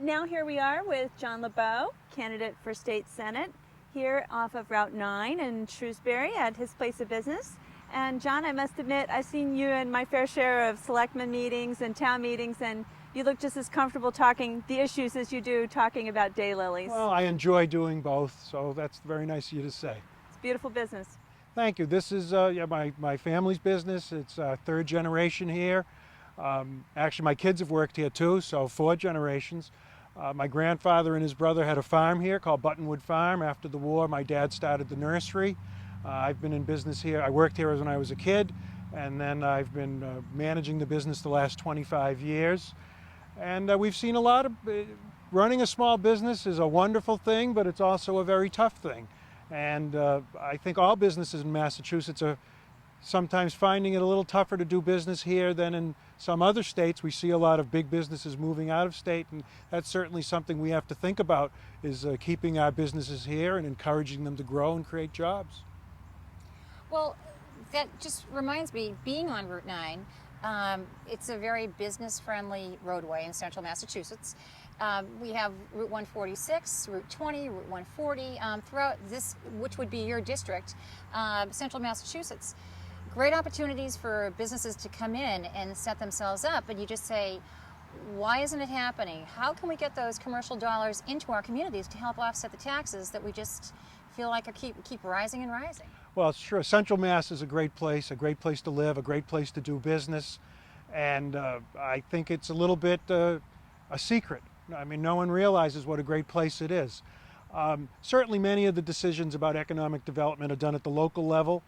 Now here we are with John Lebeaux, candidate for state senate, here off of Route 9 in Shrewsbury at his place of business. And John, I must admit, I've seen you in my fair share of selectmen meetings and town meetings, and you look just as comfortable talking the issues as you do talking about daylilies. Well, I enjoy doing both, so that's very nice of you to say. It's beautiful business. Thank you. This is my family's business. It's third generation here. Actually, my kids have worked here too, so 4 generations. My grandfather and his brother had a farm here called Buttonwood Farm. After the war, my dad started the nursery. I've been in business here. I worked here when I was a kid, and then I've been managing the business the last 25 years. And we've seen a lot of, running a small business is a wonderful thing, but it's also a very tough thing. And I think all businesses in Massachusetts are sometimes finding it a little tougher to do business here than in some other states. We see a lot of big businesses moving out of state, and that's certainly something we have to think about, is keeping our businesses here and encouraging them to grow and create jobs. Well, that just reminds me, being on Route 9, it's a very business-friendly roadway in central Massachusetts. We have Route 146, Route 20, Route 140, throughout this, which would be your district, central Massachusetts. Great opportunities for businesses to come in and set themselves up, and you just say, why isn't it happening? How can we get those commercial dollars into our communities to help offset the taxes that we just feel like are keep rising and rising? Well, sure. Central Mass is a great place to live, a great place to do business, and I think it's a little bit a secret. I mean, no one realizes what a great place it is. Certainly many of the decisions about economic development are done at the local level,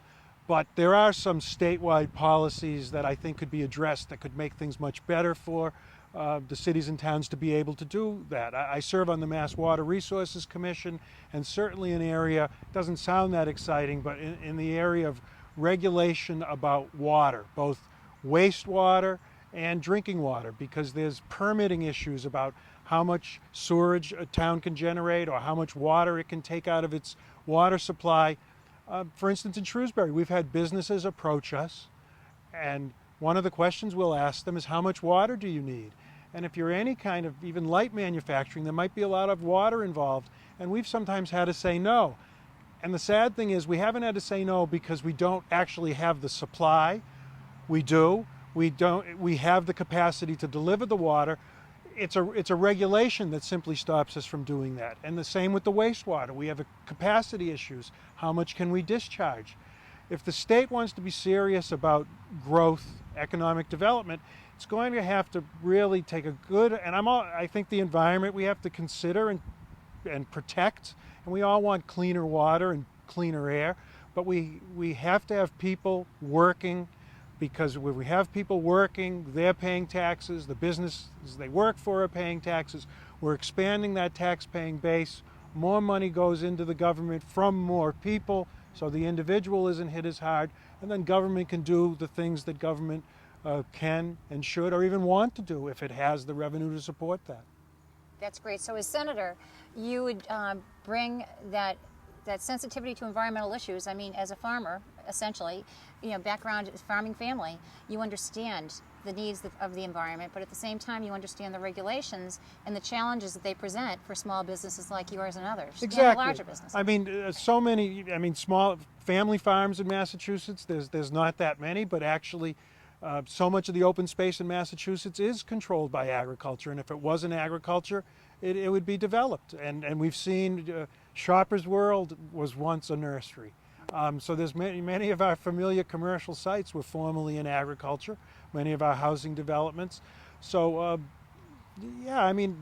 but there are some statewide policies that I think could be addressed that could make things much better for the cities and towns to be able to do that. I serve on the Mass Water Resources Commission, and certainly an area, doesn't sound that exciting, but in the area of regulation about water, both wastewater and drinking water, because there's permitting issues about how much sewerage a town can generate or how much water it can take out of its water supply. For instance, in Shrewsbury, we've had businesses approach us, and one of the questions we'll ask them is, how much water do you need? And if you're any kind of even light manufacturing, there might be a lot of water involved, and we've sometimes had to say no. And the sad thing is, we haven't had to say no because we don't actually have the supply. We do. We have the capacity to deliver the water. It's a regulation that simply stops us from doing that. And the same with the wastewater. We have capacity issues. How much can we discharge? If the state wants to be serious about growth, economic development, it's going to have to really take a good, and I think the environment we have to consider and protect, and we all want cleaner water and cleaner air, but we have to have people working, because when we have people working, they're paying taxes, the businesses they work for are paying taxes, we're expanding that tax-paying base, more money goes into the government from more people, so the individual isn't hit as hard, and then government can do the things that government can and should or even want to do if it has the revenue to support that. That's great. So as senator, you would bring that sensitivity to environmental issues. I mean, as a farmer, essentially, background farming family, you understand the needs of the environment, but at the same time, you understand the regulations and the challenges that they present for small businesses like yours and others. Exactly. And larger businesses. I mean, so many. I mean, small family farms in Massachusetts. There's not that many, but actually, so much of the open space in Massachusetts is controlled by agriculture, and if it wasn't agriculture, it would be developed. And we've seen Shoppers World was once a nursery. So there's many of our familiar commercial sites were formerly in agriculture, many of our housing developments. So yeah, I mean,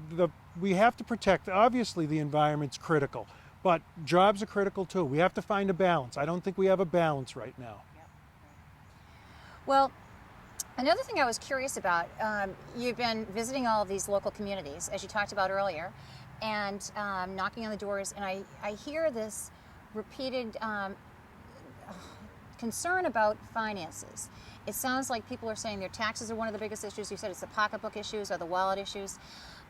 we have to protect, obviously the environment's critical, but jobs are critical too. We have to find a balance. I don't think we have a balance right now. Yep. Well, another thing I was curious about, you've been visiting all of these local communities, as you talked about earlier, and knocking on the doors, and I hear this repeated concern about finances. It sounds like people are saying their taxes are one of the biggest issues. You said it's the pocketbook issues or the wallet issues.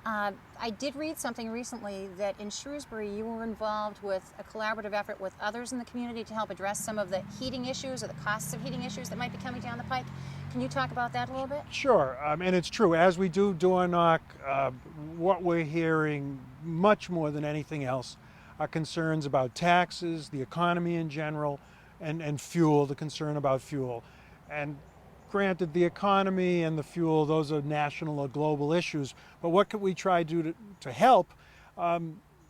I did read something recently that in Shrewsbury you were involved with a collaborative effort with others in the community to help address some of the heating issues or the costs of heating issues that might be coming down the pike. Can you talk about that a little bit? Sure, and it's true. As we do door knock, what we're hearing much more than anything else are concerns about taxes, the economy in general, and fuel, the concern about fuel. And granted, the economy and the fuel, those are national or global issues, but what could we try to do to help?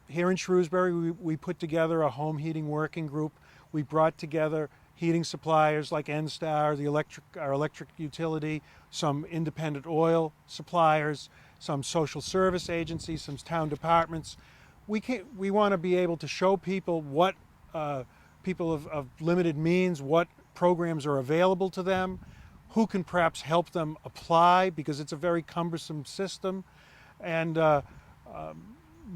Here in Shrewsbury, we put together a home heating working group. We brought together heating suppliers like NSTAR, our electric utility, some independent oil suppliers, some social service agencies, some town departments. We want to be able to show people what people of limited means, what programs are available to them, who can perhaps help them apply, because it's a very cumbersome system, and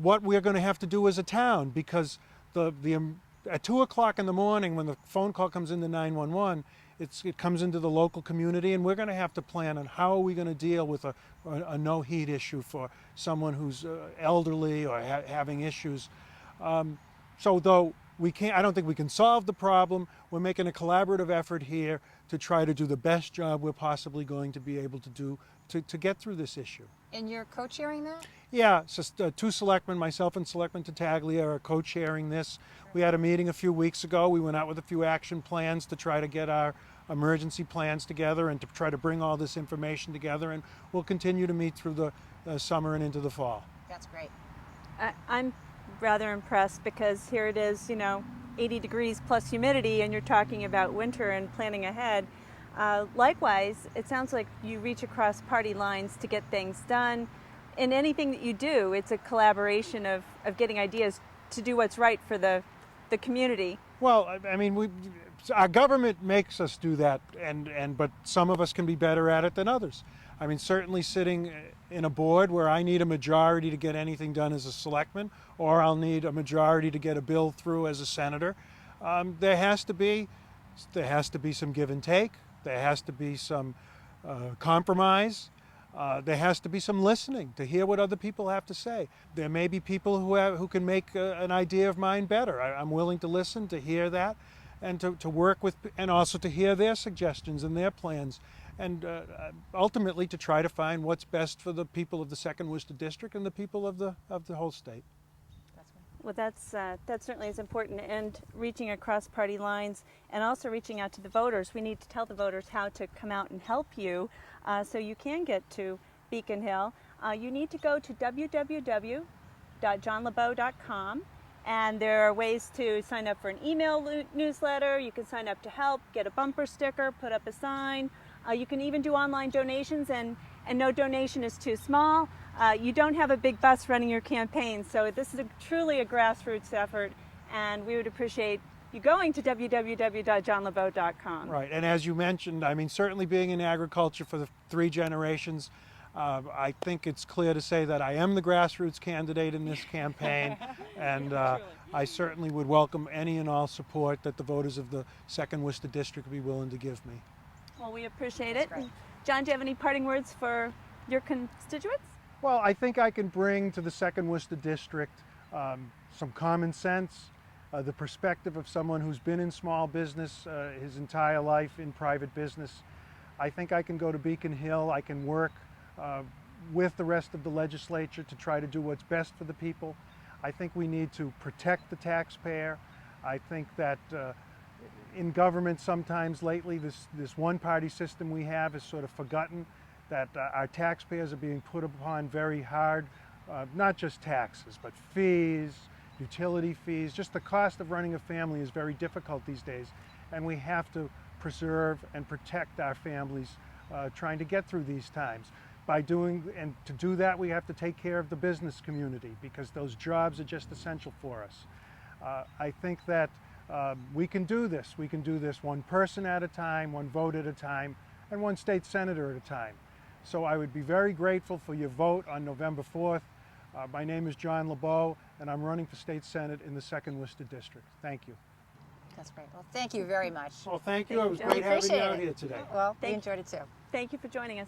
what we're going to have to do as a town, because at 2 o'clock in the morning when the phone call comes into 911, it comes into the local community, and we're going to have to plan on how are we going to deal with a no heat issue for someone who's elderly or having issues. So though I don't think we can solve the problem, we're making a collaborative effort here to try to do the best job we're possibly going to be able to do to get through this issue. And you're co-chairing that? Yeah, it's just two selectmen, myself and Selectman Tattaglia, are co-chairing this. We had a meeting a few weeks ago. We went out with a few action plans to try to get our emergency plans together and to try to bring all this information together, and we'll continue to meet through the summer and into the fall. That's great. I'm rather impressed because here it is, 80 degrees plus humidity, and you're talking about winter and planning ahead. Likewise, it sounds like you reach across party lines to get things done. In anything that you do, it's a collaboration of getting ideas to do what's right for the community. Well, I mean, our government makes us do that, but some of us can be better at it than others. I mean, certainly sitting in a board where I need a majority to get anything done as a selectman, or I'll need a majority to get a bill through as a senator, there has to be some give and take. There has to be some compromise. There has to be some listening to hear what other people have to say. There may be people who can make an idea of mine better. I'm willing to listen, to hear that, and to work with, and also to hear their suggestions and their plans, and ultimately to try to find what's best for the people of the 2nd Worcester District and the people of the whole state. Well, that certainly is important, and reaching across party lines and also reaching out to the voters. We need to tell the voters how to come out and help you so you can get to Beacon Hill. You need to go to www.johnlebeaux.com, and there are ways to sign up for an email newsletter. You can sign up to help, get a bumper sticker, put up a sign. You can even do online donations, and no donation is too small. You don't have a big bus running your campaign, so this is truly a grassroots effort, and we would appreciate you going to www.johnlebeaux.com. Right, and as you mentioned, I mean, certainly being in agriculture for the 3 generations, I think it's clear to say that I am the grassroots candidate in this campaign, and I certainly would welcome any and all support that the voters of the 2nd Worcester District would be willing to give me. Well, we appreciate it. John, do you have any parting words for your constituents? Well, I think I can bring to the 2nd Worcester District some common sense, the perspective of someone who's been in small business his entire life, in private business. I think I can go to Beacon Hill. I can work with the rest of the legislature to try to do what's best for the people. I think we need to protect the taxpayer. I think that in government sometimes lately this one-party system we have is sort of forgotten, that our taxpayers are being put upon very hard, not just taxes, but fees, utility fees. Just the cost of running a family is very difficult these days, and we have to preserve and protect our families trying to get through these times. And to do that, we have to take care of the business community, because those jobs are just essential for us. I think that we can do this. We can do this one person at a time, one vote at a time, and one state senator at a time. So I would be very grateful for your vote on November 4th. My name is John Lebeaux, and I'm running for state senate in the 2nd Worcester District. Thank you. That's great. Well, thank you very much. Well, thank you. It was great having you out here today. Well, we enjoyed it too. Thank you for joining us.